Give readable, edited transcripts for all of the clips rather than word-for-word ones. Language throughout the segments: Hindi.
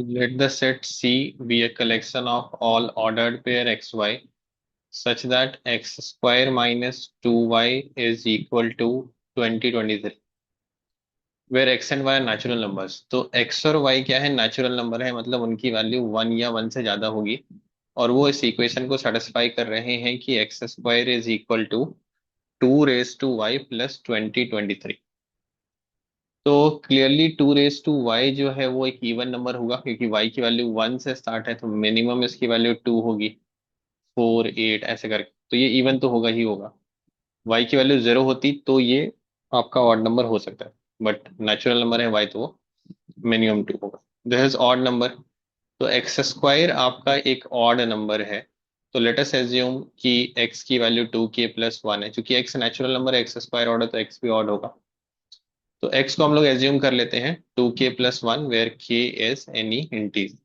Let the set C be a collection of all ordered pair xy such that x square minus 2y is equal to 2023 where x and y are natural numbers। तो x और y क्या है, नेचुरल नंबर है, मतलब उनकी वैल्यू 1 या 1 से ज्यादा होगी और वो इस इक्वेशन को सेटिस्फाई कर रहे हैं कि x square is equal to 2 raised to y plus 2023। तो क्लियरली 2 raised to y जो है वो एक इवन नंबर होगा क्योंकि y की वैल्यू 1 से स्टार्ट है, तो मिनिमम इसकी वैल्यू 2 होगी, 4 8 ऐसे करके, तो ये इवन तो होगा ही होगा। y की वैल्यू 0 होती तो ये आपका ऑड नंबर हो सकता है, बट नेचुरल नंबर है y, तो वो मिनिमम 2 होगा। This is odd number. तो एक्स स्क्वायर आपका एक ऑड नंबर है। तो लेट अस एज्यूम कि x की वैल्यू 2k+1 है, क्योंकि x नेचुरल नंबर है, एक्स स्क्वायर ऑड है तो x भी ऑड होगा। तो x को हम लोग एज्यूम कर लेते हैं 2k+1 where k is any integer.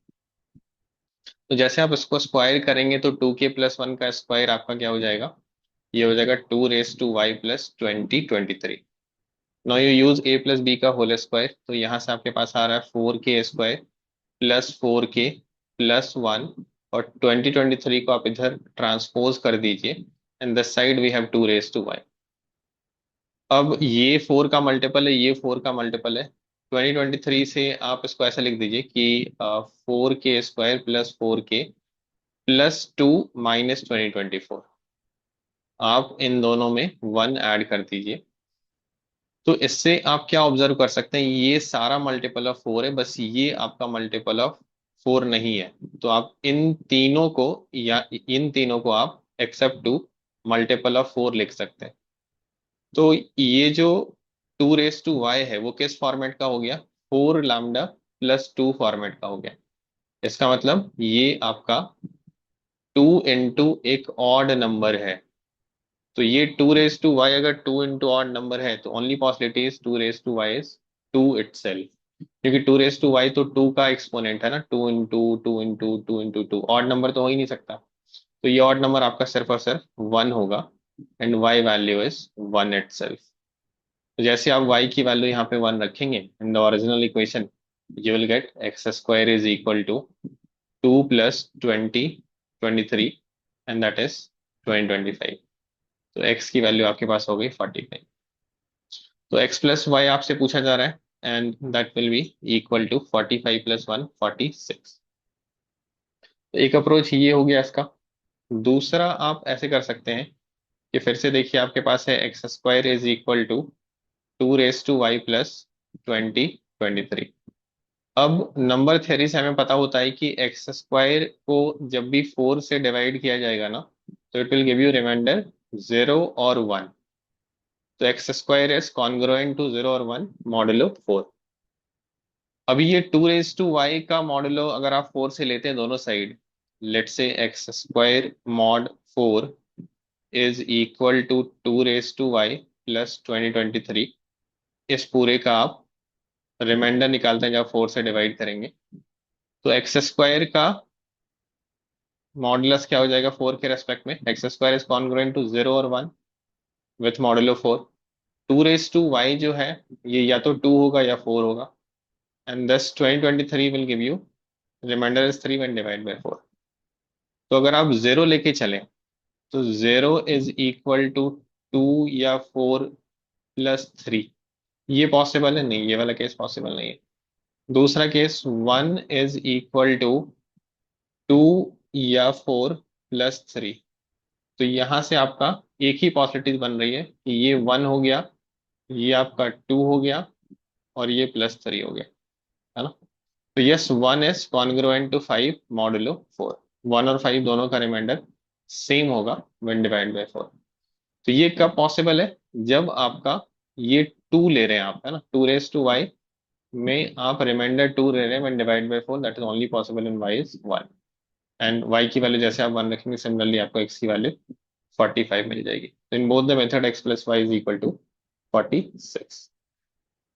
तो जैसे आप इसको स्क्वायर करेंगे तो 2k+1 का स्क्वायर आपका क्या हो जाएगा, ये हो जाएगा 2 raised to y plus 2023। Now you use a plus b का होल स्क्वायर, तो यहाँ से आपके पास आ रहा है 4k² प्लस 4k+1, और 2023 को आप इधर ट्रांसपोज कर दीजिए and this side we have 2 raised to y। अब ये 4 का मल्टीपल है, ये 4 का मल्टीपल है। 2023 से आप इसको ऐसा लिख दीजिए कि 4k² प्लस 4k+2 -2024। आप इन दोनों में 1 ऐड कर दीजिए। तो इससे आप क्या ऑब्जर्व कर सकते हैं, ये सारा मल्टीपल ऑफ 4 है, बस ये आपका मल्टीपल ऑफ 4 नहीं है। तो आप इन तीनों को, या इन तीनों को आप एक्सेप्ट टू मल्टीपल ऑफ 4 लिख सकते हैं। तो ये जो 2 raised to y है वो किस फॉर्मेट का हो गया, 4λ+2 फॉर्मेट का हो गया। इसका मतलब ये आपका 2 इंटू एक ऑड नंबर है। तो ये 2 raised to y अगर 2 इंटू ऑड नंबर है तो only possibility is 2 raised to y is 2 itself, क्योंकि 2 raised to y तो 2 का एक्सपोनेंट है ना, 2 into 2 into 2 into 2, odd number तो हो ही नहीं सकता। तो ये ऑड नंबर आपका सिर्फ और सिर्फ 1 होगा and y value is 1 itself. तो जैसे आप y की वैल्यू यहाँ पे 1 रखेंगे in the original equation, you will get x square is equal to 2 + 20 23 and that is 2025। तो x की वैल्यू आपके पास हो गई 45। तो x+y आपसे पूछा जा रहा है and that will be equal to 45+1 46। तो एक अप्रोच ये हो गया इसका। दूसरा आप ऐसे कर सकते हैं कि फिर से देखिए आपके पास है x square is equal to 2 raised to y plus 2023। अब नंबर थ्योरी से हमें पता होता है कि एक्स स्क्वायर को जब भी 4 से डिवाइड किया जाएगा ना, तो it will give you remainder 0 और 1। तो x square is congruent to 0 और 1 मॉडुलो 4। अभी ये 2 raised to y का मॉडुलो अगर आप 4 से लेते हैं दोनों side, let say x square mod 4 is equal to 2 raised to y plus 2023। इस पूरे का आप रिमाइंडर निकालते हैं जब 4 से डिवाइड करेंगे, तो एक्स स्क्वायर का मॉडुलस क्या हो जाएगा 4 के रेस्पेक्ट में, x square is congruent to 0 और 1 with modulo 4। 2 raised to y जो है ये या तो 2 होगा या 4 होगा, and this 2023 will give you remainder is 3 when divide by 4। तो अगर आप 0 लेके चलें तो 0 इज इक्वल टू 2 या 4+3, ये पॉसिबल है नहीं, ये वाला केस पॉसिबल नहीं है। दूसरा केस 1 इज इक्वल टू 2 या 4+3, तो यहां से आपका एक ही पॉसिबिलिटी बन रही है कि ये 1 हो गया, ये आपका 2 हो गया, और ये +3 हो गया, है ना। तो yes 1 is congruent to 5 modulo 4। 1 और 5 दोनों का रिमाइंडर सेम होगा व्हेन डिवाइड बाय 4। तो ये कब पॉसिबल है, जब आपका ये 2 ले रहे हैं आप, है ना, 2 raised to y में आप रिमाइंडर 2 ले रहे हैं when divide by 4, that is only possible in y is 1। And y की वैल्यू जैसे आप 1 रखेंगे सिमिलरली आपको x की वैल्यू 45 मिल जाएगी। तो in both the method x+y is equal to 46।